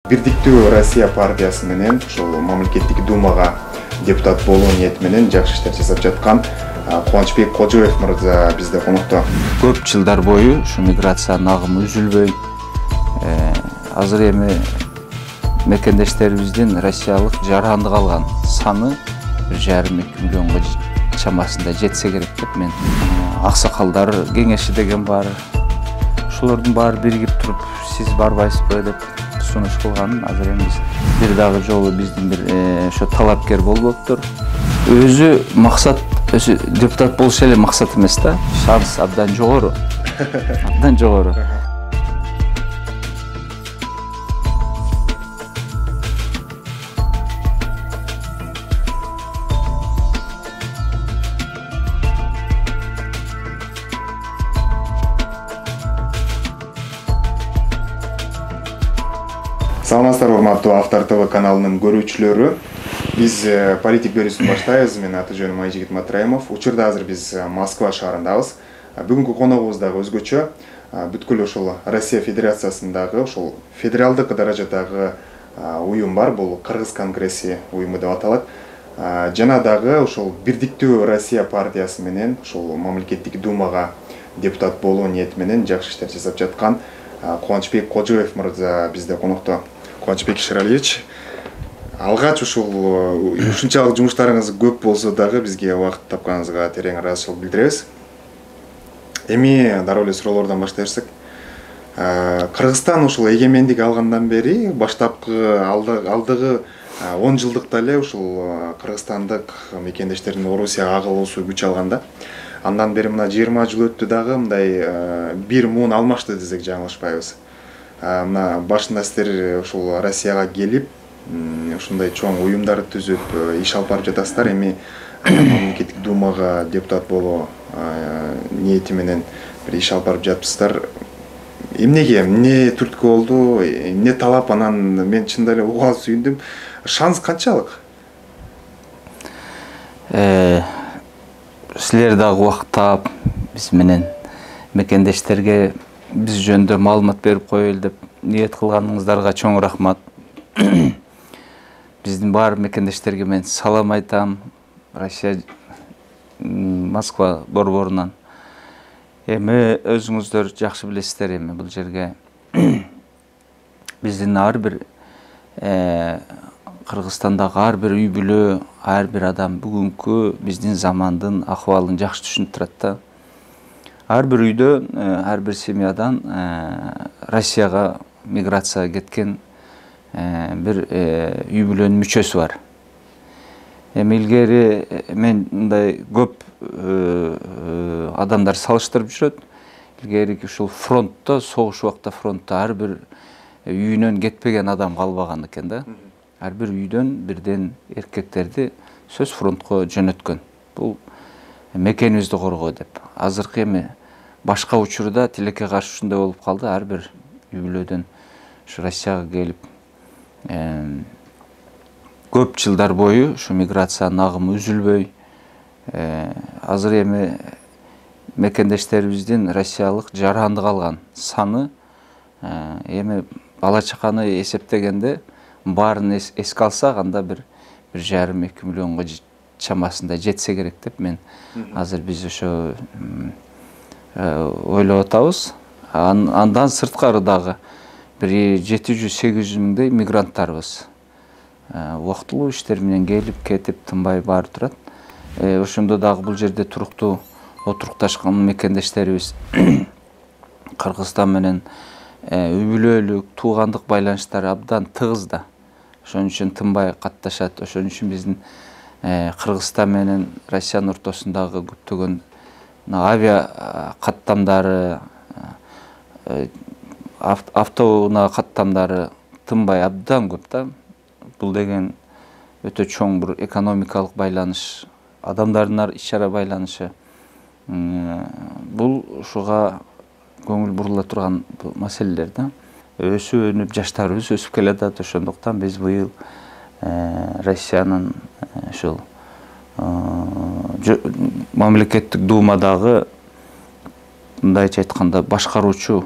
Бирдиктүү Россия партиясы менен ушул мамлекеттик думага депутат болуу ниети менен жакшы иштер жасап жаткан Кубанычбек Кожоев мырза бизде конокто. Көп жылдар бою ушу миграциянын агымы үзүлбөй, азыр эми мекендештерибиздин россиялык жаранды калган саны 1,5-2 миллионго чамасында жетсе керек деп мен аксакалдар кеңеши деген бар. Ушулардын баары биригип туруп, сиз барбайсызбы деп сунуш кылган. Азыр эми бир дагы жолу биздин бир ошо талапкер болбоптур. Өзү максат, өзү депутат болуш эле максат эмес да. Шанс абдан жогору. Абдан жогору. Саламатсыздар, урматтуу Автор ТВ каналынын көрүүчүлөрү. Биз политик берүүсүн баштайбыз. Мен аты жөнүм Айжигит Матраимов. Учурда азыр биз Москва шаарындабыз. Бүгүнкү коногубуз дагы өзгөчө. Бүткүл ушул Россия Федерациясындагы ушул федералдык даражадагы уюм бар. Бул Кыргыз конгресси уюму деп аталат. Жана дагы ушул Бирдиктүү Россия партиясы менен ушул мамлекеттик думага депутат болуу ниети менен жакшы иштер жасап жаткан Кубанычбек Кожоев мырза бизде конокто. Кубанычбек Шералиевич, алгач ушунчалык жумуштарыңыз көп болсо дагы бизге убакыт тапканыңызга терең ыраазычылык билдиребиз. Эми дароо эле суроолордон баштай берсек, Кыргызстан ушул эгемендик алгандан бери баштапкы алдыгы 10 жылдыкта эле ушул кыргызстандык мекендештердин Орусияга агылуусу күч алганда. Андан бери мына 20 жыл өттү дагы мындай бир муун алмашты десек жаңылышпайбыз. Мына башында сиздер ушул Россияга келип, ушундай чоң уюмдар түзүп иш алып барып жатасыздар. Эми мамлекеттик думага депутат болуу ниети менен бир иш алып барып жатыпсыздар. Эмнеге, эмне түрткү болду, эмне талап, анан мен чындап эле угуп алып сүйүндүм. Шанс канчалык? Силер дагы убакыт таап биз менен мекендештерге биз жөнүндө маалымат берип коелу деп ниет кылганыңыздарга чоң рахмат. Биздин бар мекендештерге мен салам айтам. Россия Москва борборунан. Эми өзүңүздөр жакшы билесиздер, эми бул жерге биздин ар бир Кыргызстандагы ар бир үй бүлө, ар бир адам бүгүнкү биздин замандын акыбалын жакшы түшүнүп турат да. Ар бир үйдө, ар бир семьядан Россияга миграцияга кеткен бир үй бүлөнүн мүчөсү бар. Эми илгери мен мындай көп адамдар салыштырып жүрөт. Илгери ушул фронтто, согуш убакта фронтто ар бир үйүнөн кетпеген адам калбаган экен да. Ар бир үйдөн бирден эркектерди сөз фронтко жөнөткөн. Бул мекенибизди коргоо деп. Азыркы эми башка учурда тилекке каршы ушундай болуп калды. Ар бир үй бүлөдөн ушу Россияга келип көп жылдар бою ушу миграциянын агымы үзүлбөй, азыр эми мекендештерибиздин россиялык жаранды калган саны эми бала чаканы эсептегенде баарын эске алсак, анда 1,5-2 миллионго чамасында жетсе керек деп мен азыр биз ошо ойлоп атабыз. Андан сырткары дагы 700-800 миңдей мигранттарбыз. Убактылуу иштер менен келип, кетип, тынбай баары турат. Ошондо дагы бул жерде туруктуу отурукташкан мекендештерибиз Кыргызстан менен үй бүлөлүк, туугандык байланыштары абдан тыгыз да. Ошон үчүн тынбай катташат. Ошон үчүн биздин Кыргызстан менен Россиянын ортосундагы көптөгөн авиа каттамдары, автоунаа каттамдары тынбай абдан көп да. Бул деген өтө чоң бир экономикалык байланыш, адамдардын иш-чара байланышы. Бул ушуга көңүл бурула турган маселелер да. Өсүп өнүп жаштарыбыз өсүп келатат. Ошондуктан биз быйыл Россиянын ушул мамлекеттик думадагы мындайча айтканда башкаруучу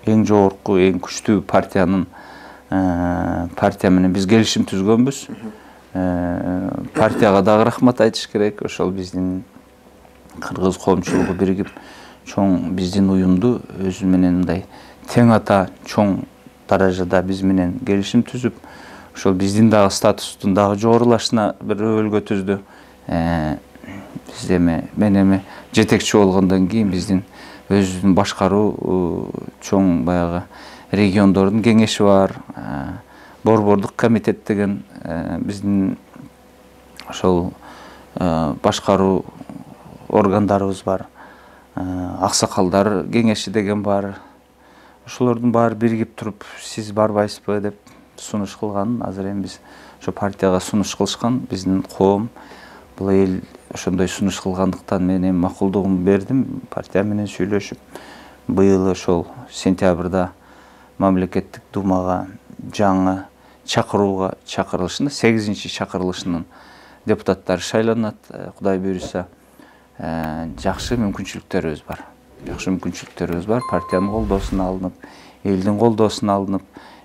эң жогорку, эң күчтүү партиянын партия менен биз келишим түзгөнбүз. Партияга дагы рахмат айтыш керек. Ошол биздин кыргыз коомчулугу биригип чоң биздин уюмду өзү менен мындай тең ата чоң даражада биз менен келишим түзүп, ошол биздин дагы статустун дагы жогорулашына бир өбөлгө түздү. Биз мен жетекчи болгондон кийин биздин өзүбүздүн башкаруу чоң баягы региондордун кеңеши бар, борбордук комитет деген биздин ошол башкаруу органдарыбыз бар, аксакалдар кеңеши деген бар. Ошолордун баары биригип туруп, сиз барбайсызбы деп сунуш кылган. Азыр эми биз ошо партияга сунуш кылышкан, биздин коом бул эл ошондой сунуш кылгандыктан мен эми макулдугумду бердим. Партия менен сүйлөшүп, быйыл ошол сентябрда мамлекеттик думага жаңы чакырууга чакырылышында 8-чи чакырылышынын депутаттары шайланат. Кудай буйруса, жакшы мүмкүнчүлүктөрүбүз бар. Партиянын колдоосуна алынып, элдин колдоосуна алынып,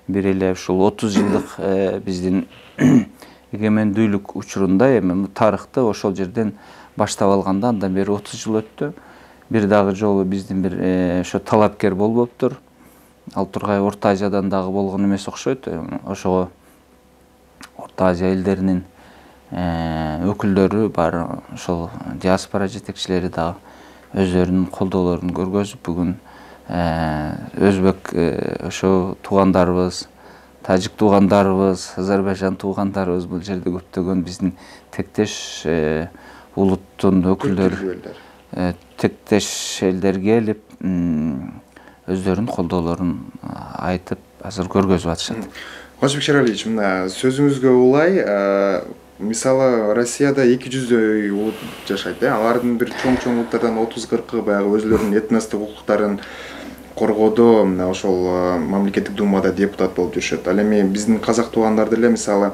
бир эле ушул 30 жылдык биздин эгемендүүлүк учурунда эми тарыхты ошол жерден баштап алганда андан бери 30 жыл өттү. Бир дагы жолу биздин бир ошо талапкер болбоптур. Ал Тургай Орто Азиядан дагы болгон эмес окшойт. Ошого Орто Азия элдеринин өкүлдөрү бар, ошол диаспора жетекчилери дагы өздөрүнүн колдоолорун көргөзүп, бүгүн өзбек ошо туугандарыбыз, тажик туугандарыбыз, Азербайжан туугандарыбыз бул жерде көптөгөн биздин тектеш улуттун өкүлдөрү, тектеш элдер келип, өздөрүнүн колдоолорун айтып, азыр көргөзүп атышат. Кожобек Шералиевич, мына сөзүңүзгө улай, мисалы Россияда 200дөй улут жашайт, алардын бир чоң улуттардан 30-40 баягы өзлөрүнүн этностук укуктарын коргоодо ошол мамлекеттик думада депутат болуп жүрүшөт. Ал эми биздин казак туугандар деле мисалы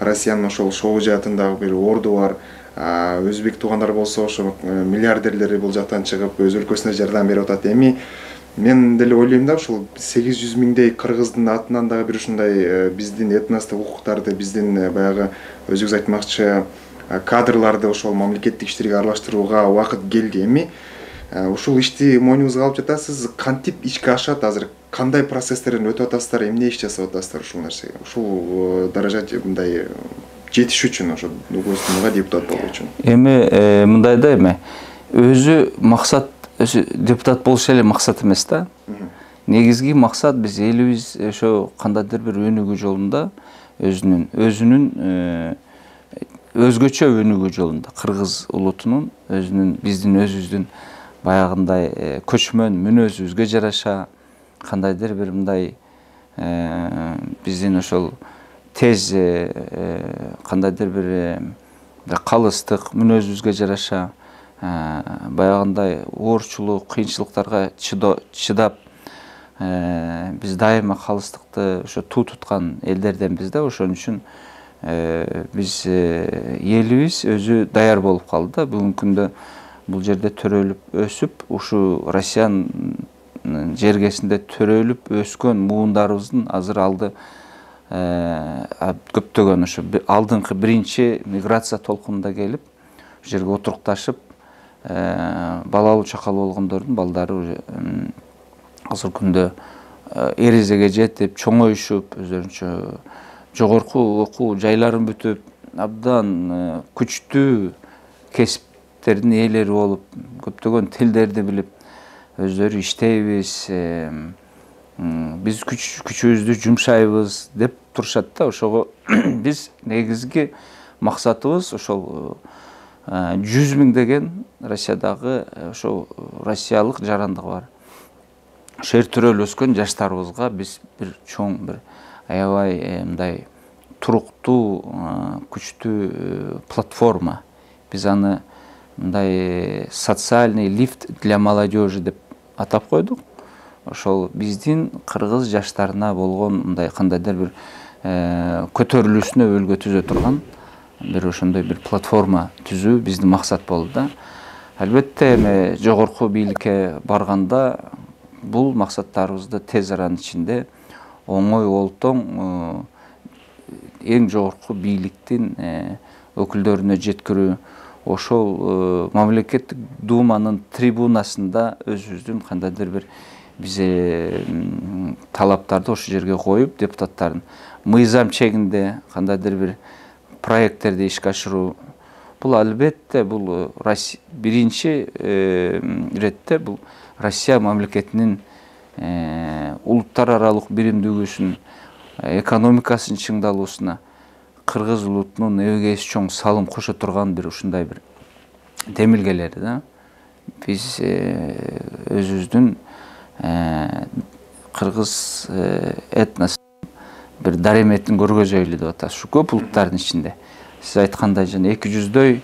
Россиянын ошол шоу жаатындагы бир орду бар. Өзбек туугандар болсо ошо миллиардерлери бул жактан чыгып өз өлкөсүнө жардам берип атат. Эми мен деле ойлойм да, ушул 800 миңдей кыргыздын атынан дагы бир ушундай биздин этностук укуктарды, биздин баягы өзүңүз айтмакчы кадрларды ошол мамлекеттик иштерге аралаштырууга убакыт келди. Эми ушул ишти мойнуңузга алып жатасыз, кантип ишке ашат азыр, кандай процесстерден өтүп атасыздар, эмне иш жасап атасыздар ушул нерсеге, ушул даража мындай жетиш үчүн, ошо Дугуйстунга депутат болуу үчүн? Эми мындай да, эми өзү максат, өзү депутат болуш эле максат эмес да. Негизги максат биз элибиз ошо кандайдыр бир өнүгүү жолунда, өзүнүн өзгөчө өнүгүү жолунда, кыргыз улутунун өзүнүн, биздин өзүбүздүн баягындай көчмөн мүнөзүбүзгө жараша кандайдыр бир мындай биздин ошол тез кандайдыр бир калыстык мүнөзүбүзгө жараша баягындай оорчулук, кыйынчылыктарга чыдап биз дайыма калыстыкты ошо туу туткан элдерденбиз да. Ошон үчүн биз элибиз өзү даяр болуп калды да. Бүгүнкү күндө бул жерде төрөлүп өсүп, ушу Россиянын жергесинде төрөлүп өскөн муундарыбыздын азыр алды көптөгөн ошо алдыңкы биринчи миграция толкунунда келип, ошол жерге отурукташып, балалуу чакалуу болгондордун балдары азыр күндө эрезеге жетип, чоңоюшуп, өздөрүнчө жогорку окуу жайларын бүтүп, абдан күчтүү кесиптердин ээлери болуп, көптөгөн тилдерди билип, өздөрү иштейбиз, биз күчүбүздү жумшайбыз деп турушат да. Ошого биз негизги максатыбыз ошол 100 миң деген Россиядагы ошол россиялык жарандык бар. Ошо төрөлүп өскөн жаштарыбызга биз бир чоң бир аябай мындай туруктуу, күчтүү платформа. Биз аны мындай социальный лифт для молодежи деп атап койдук. Ошол биздин кыргыз жаштарына болгон мындай кандайдыр бир көтөрүлүүсүнө өбөлгө түзө турган бир ошондой бир платформа түзүү биздин максат болду да. Албетте эми жогорку бийликке барганда бул максаттарыбызды тез аранын ичинде оңой олтоң эң жогорку бийликтин өкүлдөрүнө жеткирүү, ошол мамлекеттик думанын трибунасында өзүбүздүн кандайдыр бир бизе талаптарды ошол жерге коюп, депутаттардын мыйзам чегинде кандайдыр бир проекттерди ишке ашыруу. Бул албетте бул биринчи иретте бул Россия мамлекетинин улуттар аралык биримдүүлүгүнүн экономикасынын чыңдалуусуна кыргыз улутунун эбегейи чоң салым кошо турган бир ушундай бир демилгелери да. Биз өзүбүздүн кыргыз этнос бир дареметин көргөзөлү деп атабыз. Ушу көп улуттардын ичинде. Сиз айткандай жана 200ге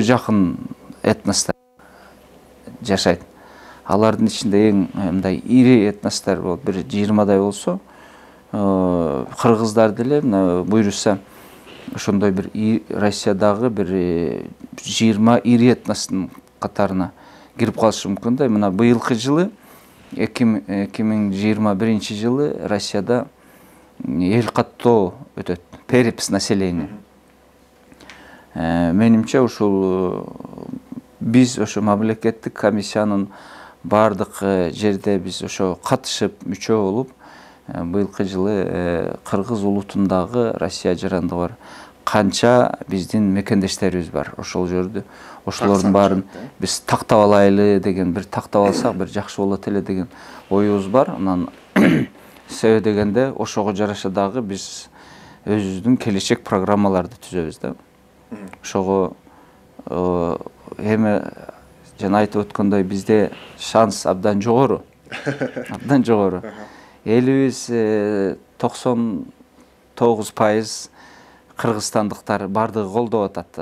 жакын этностор жашайт. Алардын ичинде эң мындай ири этностор болуп, бир 20дай болсо, кыргыздар деле буйруса ошондой бир Россиядагы бир 20 ири этностун катарына кирип калышы мүмкүн да. Мына быйылкы жылы 2021 жылы Россияда эл каттоо өтөт, перепись населения. Менимче ушул биз ошо мамлекеттик комиссиянын бардык жерде биз ошо катышып, мүчө болуп, быйылкы жылы кыргыз улутундагы Россия жарандыгы бар канча биздин мекендештерибиз бар. Ошол жерде ошолордун баарын биз тактап алайлы деген, бир тактап алсак бир жакшы болот эле деген оюбуз бар. Анан себеби дегенде ошого жараша дагы биз өзүбүздүн келечек программаларды түзөбүз да. Ошого эми жана айтып өткөндөй бизде шанс абдан жогору. Абдан жогору. Элибиз 99% кыргызстандыктар бардыгы колдоп атат.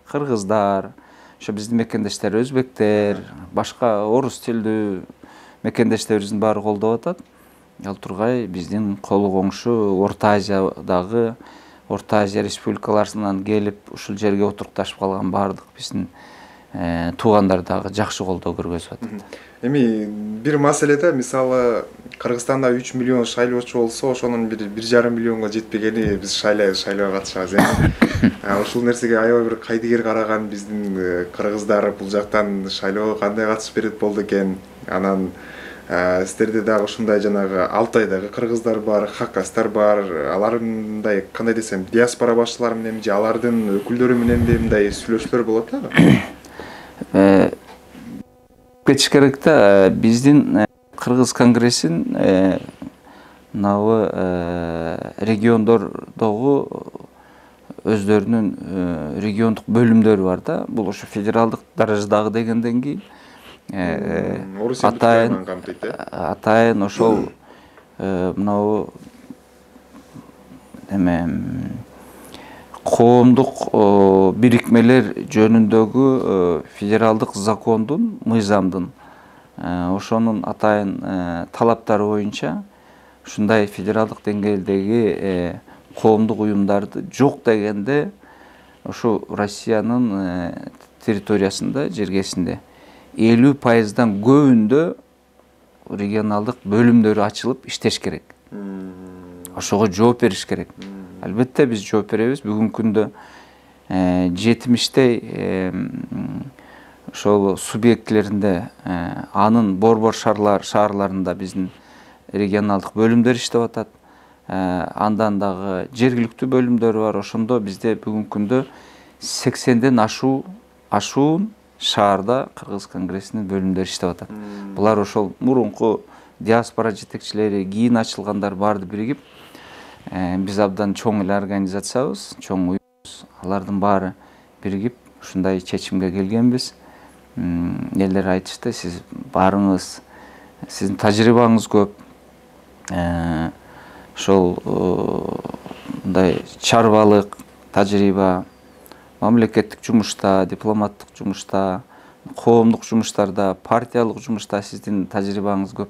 Кыргыздар, ошо биздин мекендештер, өзбектер, башка орус тилдүү мекендештерибиздин баары колдоп атат. Ал тургай биздин колу коңшу Орто Азиядагы, Орто Азия республикаларынан келип ушул жерге отурукташып калган бардык биздин туугандар дагы жакшы колдоо көргөзүп атат. Эми бир маселеде мисалы Кыргызстанда 3 миллион шайлоочу болсо, ошонун 1,5 миллионго жетпегени биз шайлоого катышабыз. Ушул нерсеге аябай бир кайдыгер караган биздин кыргыздар бул жактан шайлоого кандай катышып берет болду экен. Анан сиздерде дагы ушундай жанагы Алтайдагы кыргыздар бар, хакастар бар. Аларындай кандай десем, диаспора башчылары менен же алардын өкүлдөрү менен мындай сүйлөшүүлөр болот да? Кетиш керек да, биздин Кыргыз конгрессин мынабы региондордогу өздөрүнүн региондук бөлүмдөрү бар да. Бул ошо федералдык даражадагы дегенден кийин атайын ошол мынабу коомдук бирикмелер жөнүндөгү федералдык закондун, мыйзамдын ошонун атайын талаптары боюнча ушундай федералдык деңгээлдеги коомдук уюмдарды жок дегенде ошо Россиянын территориясында, жергесинде 50%дан көбүндө регионалдык бөлүмдөрү ачылып иштеш керек. Ошого жооп бериш керек. Албетте биз жооп беребиз. Бүгүнкү күндө 70тей ошол субъектлеринде анын борбор шаарларында биздин регионалдык бөлүмдөр иштеп атат. Андан дагы жергиликтүү бөлүмдөр бар. Ошондо бизде бүгүнкү күндө 80ден ашуун шаарда Кыргыз конгрессинин бөлүмдөрү иштеп атат. Булар ошол мурунку диаспора жетекчилери, кийин ачылгандар баарды биригип, биз абдан чоң эле организациябыз, чоң уюмбуз. Алардын баары биригип ушундай чечимге келгенбиз. Элдер айтышты, сиз баарыңыз, сиздин тажрыйбаңыз көп. Ошол мындай чарбалык тажрыйба, мамлекеттик жумушта, дипломаттык жумушта, коомдук жумуштарда, партиялык жумушта сиздин тажрыйбаңыз көп.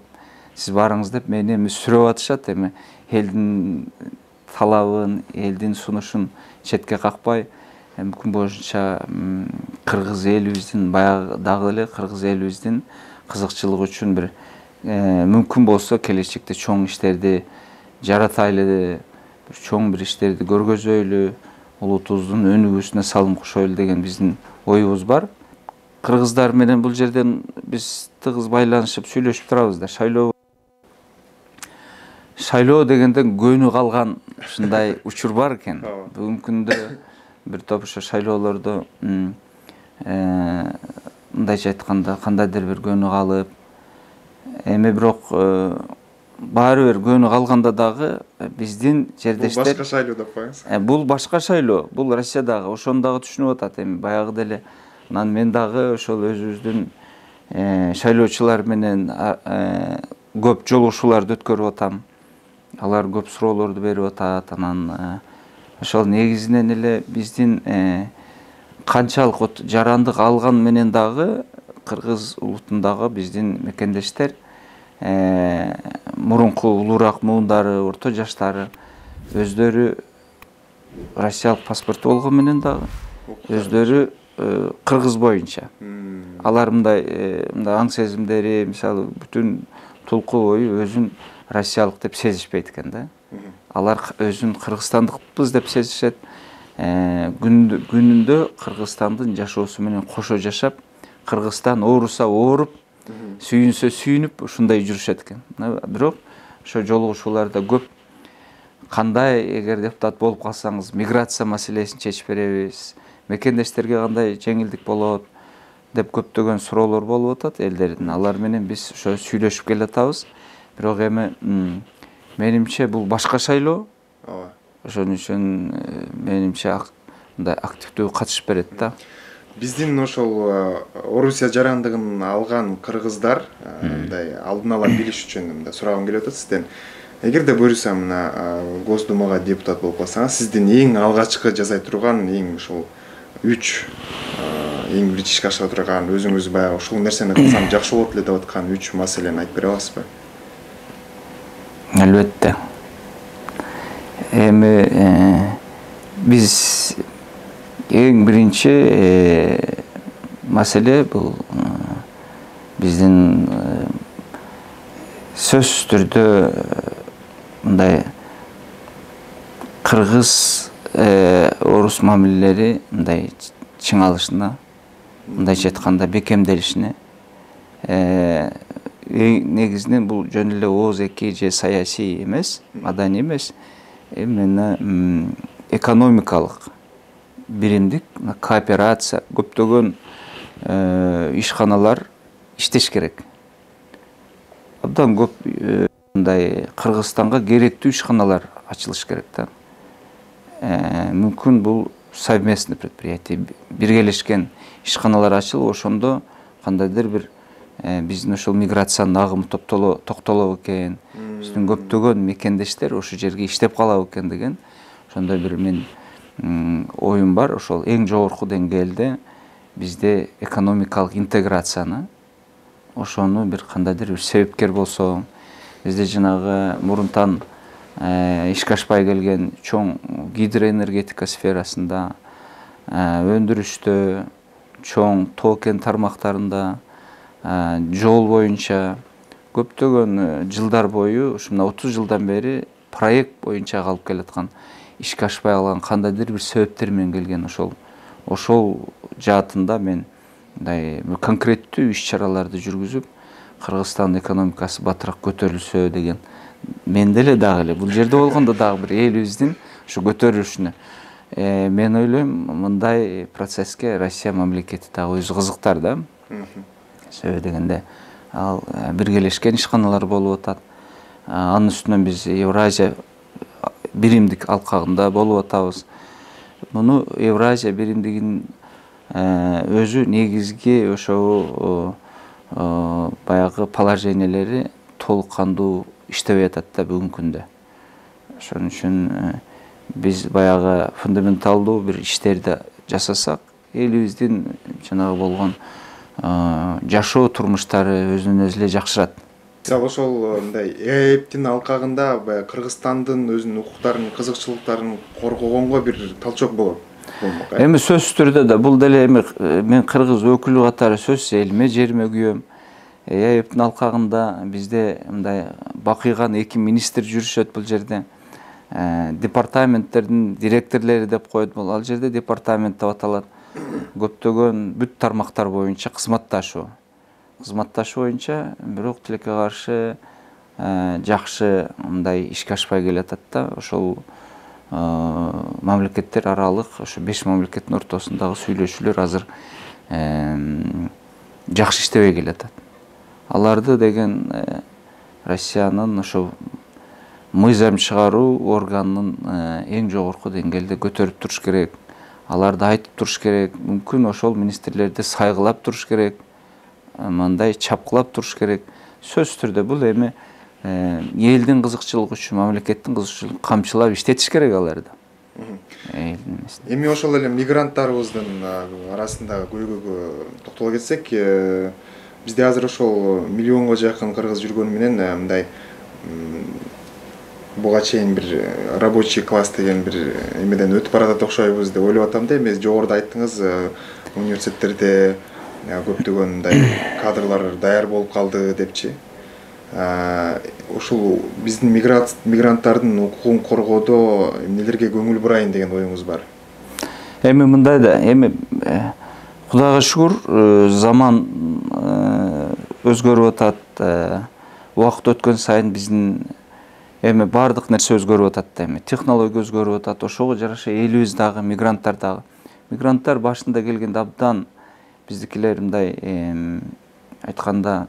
Сиз барыңыз деп мени сүрөп атышат. Эми элдин талабын, элдин сунушун четке какпай, күн боюнча кыргыз элибиздин баягы дагы эле кыргыз элибиздин кызыкчылыгы үчүн бир мүмкүн болсо келечекте чоң иштерди жаратайлы, бир чоң бир иштерди көргөзөйлү, улутубуздун өнүгүүсүнө салым кошойлу деген биздин оюбуз бар. Кыргыздар менен бул жерден биз тыгыз байланышып сүйлөшүп турабыз да. Шайлоо дегенден көнү калган ушундай учур бар экен. Бүгүнкү күндө бир топ ошо шайлоолордо мындайча айтканда кандайдыр бир көнү калып, эми бирок баары бир көнү калганда дагы биздин жердештер бул башка шайлоо деп коюңуз. Бул башка шайлоо, бул Россиядагы, ошону дагы түшүнүп атат. Эми баягы деле анан мен дагы ошол өзүбүздүн шайлоочулар менен көп жолугушууларды өткөрүп атам. Алар көп суроолорду берип атат. Анан ошол негизинен эле биздин канчалык жарандык алган менен дагы кыргыз улутундагы биздин мекендештер мурунку улуураак муундары, орто жаштары өздөрү Россиялык паспорту болгон менен дагы өздөрү кыргыз боюнча. Алар мындай аң сезимдери, мисалы бүтүн тулку бою өзүн Россиялык деп сезишпейт экен да. Алар өзүн кыргызстандыкпыз деп сезишет. Күнүндө Кыргызстандын жашоосу менен кошо жашап, Кыргызстан ооруса ооруп, сүйүнсө сүйүнүп ушундай жүрүшөт экен. Бирок ошо жолугушууларда көп кандай эгер депутат болуп калсаңыз миграция маселесин чечип беребиз, мекендештерге кандай жеңилдик болот деп көптөгөн суроолор болуп атат элдердин. Алар менен биз ошо сүйлөшүп келатабыз. Бирок эми менимче бул башка шайлоо. Ошон үчүн менимче мындай активдүү катышып берет да. Биздин ошол Орусия жарандыгын алган кыргыздар мындай алдын ала билиш үчүн мындай сурагым келип атат сизден. Эгерде буюрса мына Госдумага депутат болуп калсаңыз, сиздин эң алгачкы жасай турган эң ушул 3 эң бир ишке ашыра турган, өзүңүз баягы ушул нерсени кылсам жакшы болот эле деп аткан 3 маселени айтып бере аласызбы? Албетте. Эми биз эң биринчи маселе бул биздин сөзсүз түрдө мындай кыргыз орус мамилелери мындай чыңалышына, мындайча айтканда бекемделишине, негизинен бул жөн эле ооз-эки же саясий эмес, маданий эмес, эмне экономикалык биримдик, кооперация, көптөгөн ишканалар иштеш керек. Абдан көп мындай Кыргызстанга керектүү ишканалар ачылыш керек да. Мүмкүн бул совместный предприятие, биргелешкен ишканалар ачылып, ошондо кандайдыр бир биздин ошол миграциянын агымы токтолобу экен, биздин көптөгөн мекендештер ошол жерге иштеп калабы экен деген ошондой бир мен оюм бар. Ошол эң жогорку деңгээлде бизде экономикалык интеграцияны, ошону бир кандайдыр бир себепкер болсо, бизде жанагы мурунтан ишке ашпай келген чоң гидроэнергетика сферасында, өндүрүштө, чоң тоо кен тармактарында, жол боюнча көптөгөн жылдар бою, ушуна 30 жылдан бери проект боюнча калып келаткан, ишке ашпай калган кандайдыр бир себептер менен келген ошол жаатында мен мындай конкреттүү иш-чараларды жүргүзүп, Кыргызстан экономикасы батыраак көтөрүлсө деген. Мен деле дагы эле бул жерде болгондо дагы бир элибиздин ушу көтөрүлүшүнө мен ойлойм, мындай процесске Россия мамлекети дагы өзү кызыктар да. Себеби дегенде ал биргелешкен ишканалар болуп атат. Анын үстүнөн биз Евразия биримдик алкагында болуп атабыз. Муну Евразия биримдигинин өзү негизги ошол баягы положениелери толук кандуу иштебей атат да бүгүнкү күндө. Ошон үчүн биз баягы фундаменталдуу бир иштерди жасасак, элибиздин жанагы болгон жашоо турмуштары өзүнөн өзү эле жакшырат. Мисалы ошол мындай ЭЭПтин алкагында Кыргызстандын өзүнүн укуктарын, кызыкчылыктарын коргогонго бир талчок болот. Эми сөзсүз түрдө да бул деле эми мен кыргыз өкүлү катары сөзсүз элиме жериме күйөм. Эптин алкагында бизде мындай бакыйган 2 министр жүрүшөт бул жерде. Департаменттердин директорлори деп коет бул. Ал жерде департамент деп аталат. Көптөгөн бүт тармактар боюнча кызматташуу. Кызматташуу боюнча бирок тилекке каршы жакшы мындай ишке ашпай келатат да. Ошол мамлекеттер аралык, ошо 5 мамлекеттин ортосундагы сүйлөшүүлөр азыр жакшы иштебей келатат. Аларды деген Россиянын ошо мыйзам чыгаруу органынын эң жогорку деңгээлде көтөрүп туруш керек. Аларды айтып туруш керек. Мүмкүн ошол министрлерди сайгылап туруш керек. Мындай чапкылап туруш керек. Сөзсүз түрдө бул эми элдин кызыкчылыгы үчүн, мамлекеттин кызыкчылыгын камчылап иштетиш керек аларды. Эми ошол эле мигранттарыбыздын арасындагы көйгөйгө токтоло кетсек, бизде азыр ошол миллионго жакын кыргыз жүргөнү менен мындай буга чейин бир рабочий класс деген бир эмеден өтүп баратат окшойбуз деп ойлоп атам да. Эми жогоруда айттыңыз, университеттерде көптөгөн мындай кадрлар даяр болуп калды депчи. Ушул биздин мигранттардын укугун коргоодо эмнелерге көңүл бурайын деген оюңуз бар? Эми мындай да, эми Кудайга шүгүр, заман өзгөрүп атат. Убакыт өткөн сайын биздин эми бардык нерсе өзгөрүп атат да, эми технология өзгөрүп атат. Ошого жараша элибиз дагы, мигранттар дагы. Мигранттар башында келгенде абдан биздикилер мындай айтканда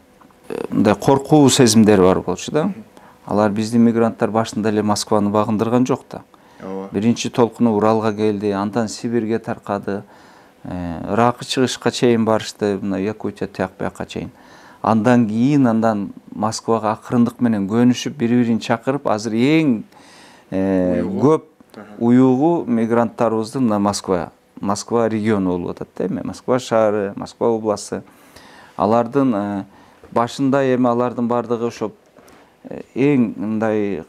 мындай коркуу сезимдери бар болчу да. Алар биздин мигранттар башында эле Москваны багындырган жок да. Биринчи толкуну Уралга келди, андан Сибирге таркады. Ыракы чыгышка чейин барышты, мына Якутия тияк бияка чейин. Андан кийин Москвага акырындык менен көнүшүп, бири-бирин чакырып, азыр эң көп уюгу мигранттарыбыздын мына Москва региону болуп атат да, эми Москва шаары, Москва областы. Алардын башында эми алардын бардыгы ошо эң мындай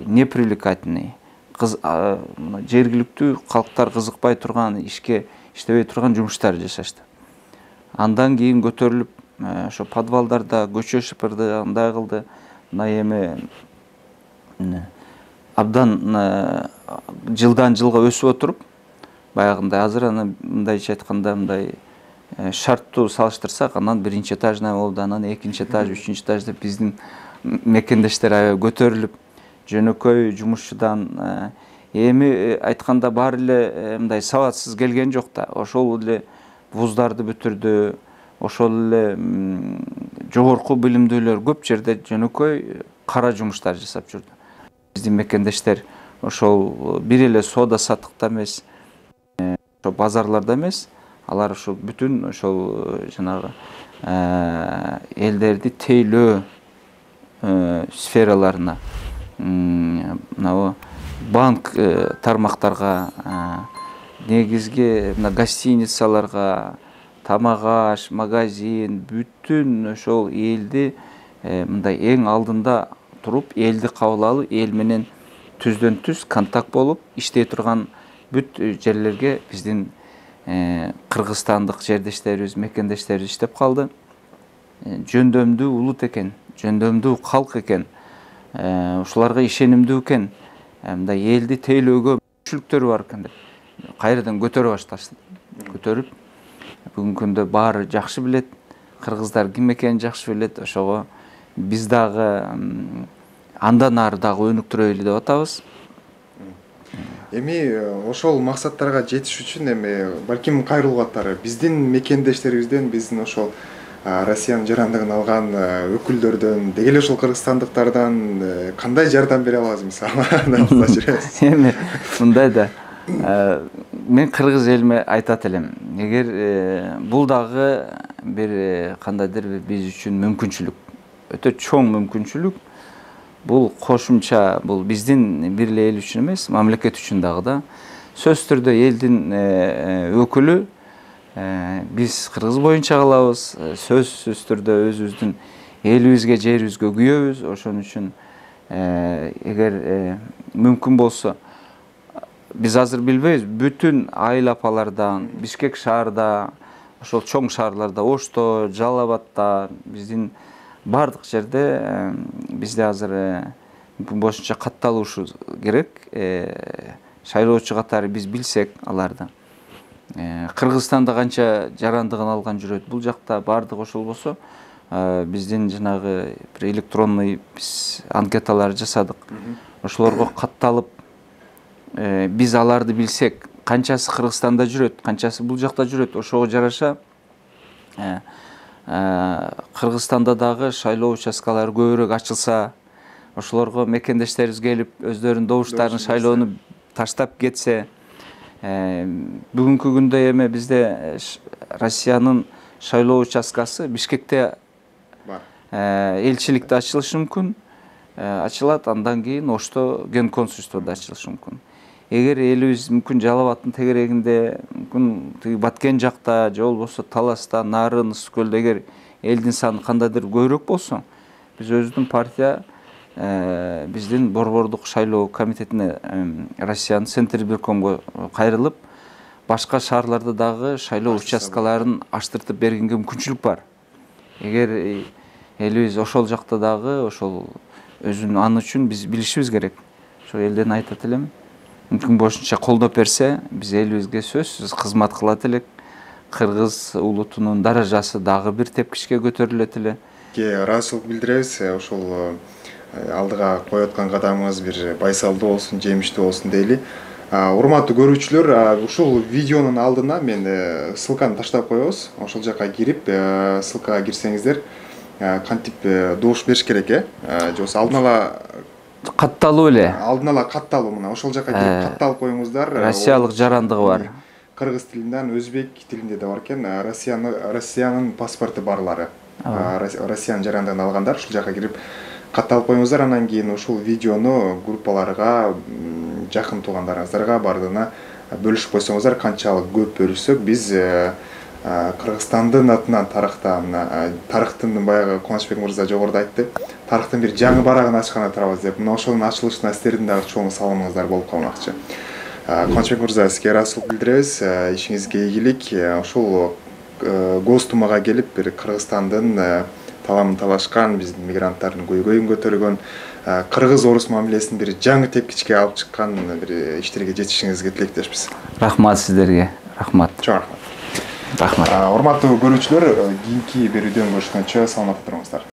непривлекательный, жергиликтүү калктар кызыкпай турган, ишке иштебей турган жумуштар жашашты. Андан кийин көтөрүлүп, ошо подвалдарда көчө шыпырды, андай кылды. Мына эми абдан жылдан жылга өсүп отуруп, баягындай азыр мындайча айтканда мындай шарттуу салыштырсак, анан биринчи этажный болду, анан экинчи этаж, үчүнчү этаж деп биздин мекендештер аябай көтөрүлүп, жөнөкөй жумушчудан эми айтканда баары эле мындай сабатсыз келген жок да. Ошол эле вуздарды бүтүрдү, ошол эле жогорку билимдүүлөр көп жерде жөнөкөй кара жумуштар жасап жүрдү. Биздин мекендештер ошол бир эле соода саттыкта эмес, ошо базарларда эмес, алар ошол бүтүн ошол жанагы элдерди тейлөө сфераларына, мына банк тармактарга, негизги гостиницаларга, тамак аш, магазин, бүтүн ошол элди мындай эң алдында туруп, элди кабыл алып, эл менен түздөн түз контакт болуп иштей турган бүт жерлерге биздин кыргызстандык жердештерибиз, мекендештерибиз иштеп калды. Жөндөмдүү улут экен, жөндөмдүү калк экен, ушуларга ишенимдүү экен, мындай элди тейлөөгө мүмкүнчүлүктөрү бар экен деп кайрадан көтөрө башташты. Көтөрүп, бүгүнкү күндө баары жакшы билет, кыргыздар ким экенин жакшы билет. Ошого биз дагы андан ары дагы өнүктүрөлү деп атабыз. Эми ошол максаттарга жетиш үчүн эми балким кайрылуу катары биздин мекендештерибизден, биздин ошол Россиянын жарандыгын алган өкүлдөрдөн, деги эле ошол кыргызстандыктардан кандай жардам бере алабыз мисалы? Эми мындай да, мен кыргыз элиме айтат элем, эгер бул дагы бир кандайдыр биз үчүн мүмкүнчүлүк, өтө чоң мүмкүнчүлүк. Бул кошумча, бул биздин бир эле эл үчүн эмес, мамлекет үчүн дагы да. Сөзсүз түрдө элдин өкүлү биз кыргыз боюнча калабыз, сөзсүз түрдө өзүбүздүн элибизге, жерибизге күйөбүз. Ошон үчүн эгер мүмкүн болсо, биз азыр билбейбиз, бүтүн айыл апалардан, Бишкек шаарда, ошол чоң шаарларда, Ошто, Жалал Абадта, биздин бардык жерде бизде азыр мүмкүн болушунча катталышы керек. Шайлоочу катары биз билсек аларды. Кыргызстанда канча жарандыгын алган жүрөт, бул жакта бардык ошол болсо, биздин жанагы бир электронный биз анкеталар жасадык. Ошолорго катталып, биз аларды билсек, канчасы Кыргызстанда жүрөт, канчасы бул жакта жүрөт, ошого жараша Кыргызстанда дагы шайлоо участкалары көбүрөөк ачылса, ошолорго мекендештерибиз келип, өздөрүнүн добуштарын шайлоону таштап кетсе, бүгүнкү күндө эми бизде Россиянын шайлоо участкасы Бишкекте бар. Элчиликте ачылышы мүмкүн, ачылат, андан кийин Ошто ген консульствода ачылышы мүмкүн. Эгер элибиз мүмкүн Жалал Абадтын тегерегинде, мүмкүн тиги Баткен жакта, же болбосо Таласта, Нарын, Ысык Көлдө эгер элдин саны кандайдыр көбүрөөк болсо, биз өзүбүздүн партия биздин борбордук шайлоо комитетине, Россиянын Центрибиркомго кайрылып, башка шаарларда дагы шайлоо участкаларын аштыртып бергенге мүмкүнчүлүк бар. Эгер элибиз ошол жакта дагы ошол өзүнүн аны үчүн биз билишибиз керек. Ошо элден айтат элем, мүмкүн болушунча колдоп берсе, биз элибизге сөзсүз кызмат кылат элек. Кыргыз улутунун даражасы дагы бир тепкичке көтөрүлөт эле. Ыраазычылык билдиребиз. Ошол алдыга коюп аткан кадамыңыз бир байсалдуу болсун, жемиштүү болсун дейли. Урматтуу көрүүчүлөр, ушул видеонун алдына мен ссылканы таштап коебуз. Ошол жака кирип, ссылкага кирсеңиздер, кантип добуш бериш керек, же болбосо алдын ала катталуу эле. Алдын ала катталуу, мына ошол жака кирип катталып коюңуздар. Россиялык жарандыгы бар. Кыргыз тилинен өзбек тилинде да бар экен. Россиянын паспорту барлары. Россиянын жарандыгын алгандар ушул жака кирип катталып коюңуздар. Андан кийин ушул видеону группаларга, жакын туугандарыңыздарга бардыгына бөлүшүп койсоңуздар, канчалык көп бөлүшсөк, биз Кыргызстандын атынан тарыхтын баягы Кубанычбек мырза жогоруда айтты, тарыхтын бир жаңы барагын ачканы турабыз деп, мына ошонун ачылышына сиздердин дагы чоң салымыңыздар болуп калмакчы. Кубанычбек мырза, сизге ыраазычылык билдиребиз. Ишиңизге ийгилик. Ошол Гостумага келип, бир Кыргызстандын таламын талашкан, биздин мигранттардын көйгөйүн көтөргөн, кыргыз-орус мамилесин бир жаңы тепкичке алып чыккан бир иштерге жетишиңизге тилектешпиз. Рахмат сиздерге. Рахмат. Чоң рахмат. Рахмат. Урматтуу көрүүчүлөр, кийинки берүүдөн көрүшкөнчө саламатта туруңуздар.